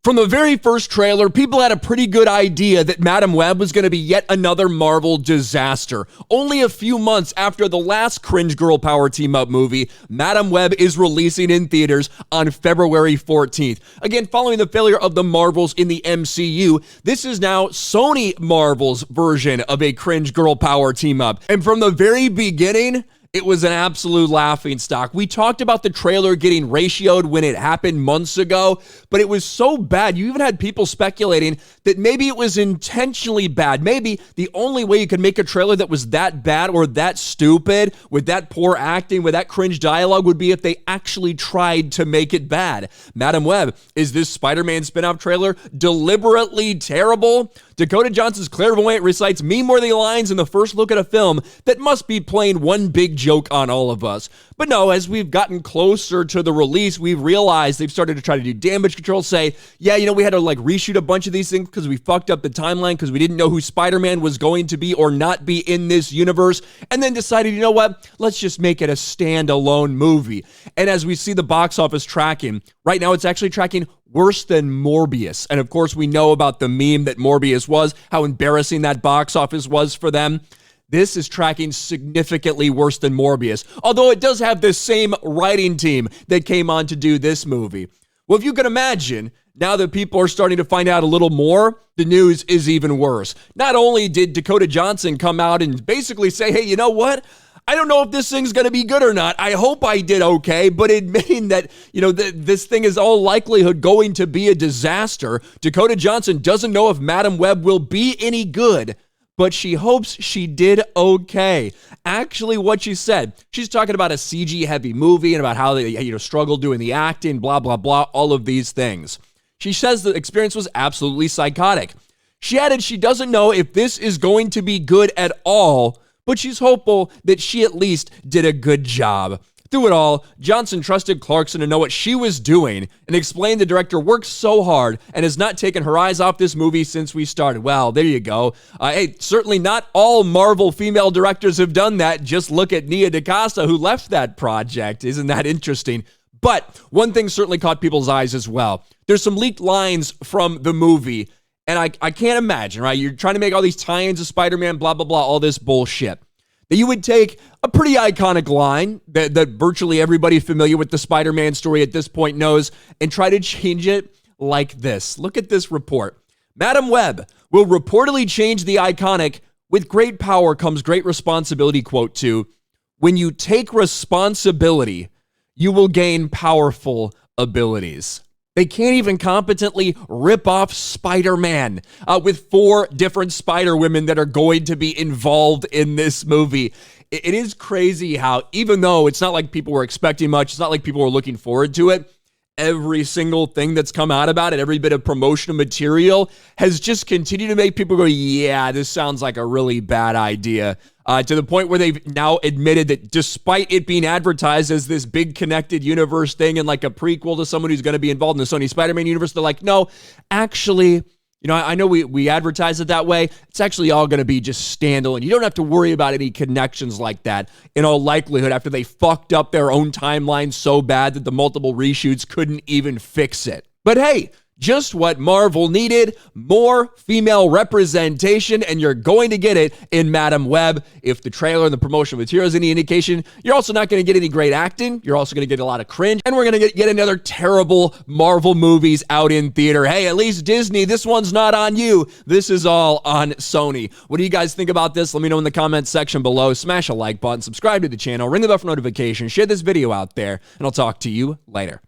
From the very first trailer, people had a pretty good idea that Madam Web was going to be yet another Marvel disaster. Only a few months after the last cringe girl power team-up movie, Madam Web is releasing in theaters on February 14th. Again, following the failure of the Marvels in the MCU, this is now Sony Marvel's version of a cringe girl power team-up. And from the very beginning, it was an absolute laughingstock. We talked about the trailer getting ratioed when it happened months ago, but it was so bad. You even had people speculating that maybe it was intentionally bad. Maybe the only way you could make a trailer that was that bad or that stupid, with that poor acting, with that cringe dialogue, would be if they actually tried to make it bad. Madam Web, is this Spider-Man spinoff trailer deliberately terrible? Dakota Johnson's clairvoyant recites meme-worthy lines in the first look at a film that must be playing one big joke on all of us. But no, as we've gotten closer to the release, we've realized they've started to try to do damage control, say, yeah, you know, we had to like reshoot a bunch of these things because we fucked up the timeline because we didn't know who Spider-Man was going to be or not be in this universe, and then decided, you know what, let's just make it a standalone movie. And as we see the box office tracking, right now it's actually tracking worse than Morbius. And of course, we know about the meme that Morbius was, how embarrassing that box office was for them. This is tracking significantly worse than Morbius, although it does have the same writing team that came on to do this movie. Well, if you can imagine, now that people are starting to find out a little more, the news is even worse. Not only did Dakota Johnson come out and basically say, hey, you know what? I don't know if this thing's going to be good or not. I hope I did okay, but admitting that, you know, this thing is all likelihood going to be a disaster. Dakota Johnson doesn't know if Madam Web will be any good, but she hopes she did okay. Actually, what she said, she's talking about a CG-heavy movie and about how they, you know, struggled doing the acting, blah, blah, blah, all of these things. She says the experience was absolutely psychotic. She added she doesn't know if this is going to be good at all, but she's hopeful that she at least did a good job. Through it all, Johnson trusted Clarkson to know what she was doing and explained the director worked so hard and has not taken her eyes off this movie since we started. Well, there you go. Hey, certainly not all Marvel female directors have done that. Just look at Nia DaCosta, who left that project. Isn't that interesting? But one thing certainly caught people's eyes as well. There's some leaked lines from the movie, and I can't imagine, right? You're trying to make all these tie-ins of Spider-Man, blah, blah, blah, all this bullshit. That you would take a pretty iconic line that virtually everybody familiar with the Spider-Man story at this point knows and try to change it like this. Look at this report. Madam Web will reportedly change the iconic "with great power comes great responsibility" quote to "when you take responsibility, you will gain powerful abilities." They can't even competently rip off Spider-Man with 4 different Spider-Women that are going to be involved in this movie. It is crazy how, even though it's not like people were expecting much, it's not like people were looking forward to it, every single thing that's come out about it, every bit of promotional material has just continued to make people go, yeah, this sounds like a really bad idea. To the point where they've now admitted that despite it being advertised as this big connected universe thing and like a prequel to someone who's going to be involved in the Sony Spider-Man universe, they're like, no, actually, you know, I know we advertise it that way. It's actually all going to be just standalone. You don't have to worry about any connections like that in all likelihood after they fucked up their own timeline so bad that the multiple reshoots couldn't even fix it. But hey, just what Marvel needed, more female representation, and you're going to get it in Madam Web. If the trailer and the promotional material is any indication, you're also not going to get any great acting. You're also going to get a lot of cringe, and we're going to get yet another terrible Marvel movies out in theater. Hey, at least Disney, this one's not on you. This is all on Sony. What do you guys think about this? Let me know in the comments section below. Smash a like button, subscribe to the channel, ring the bell for notifications, share this video out there, and I'll talk to you later.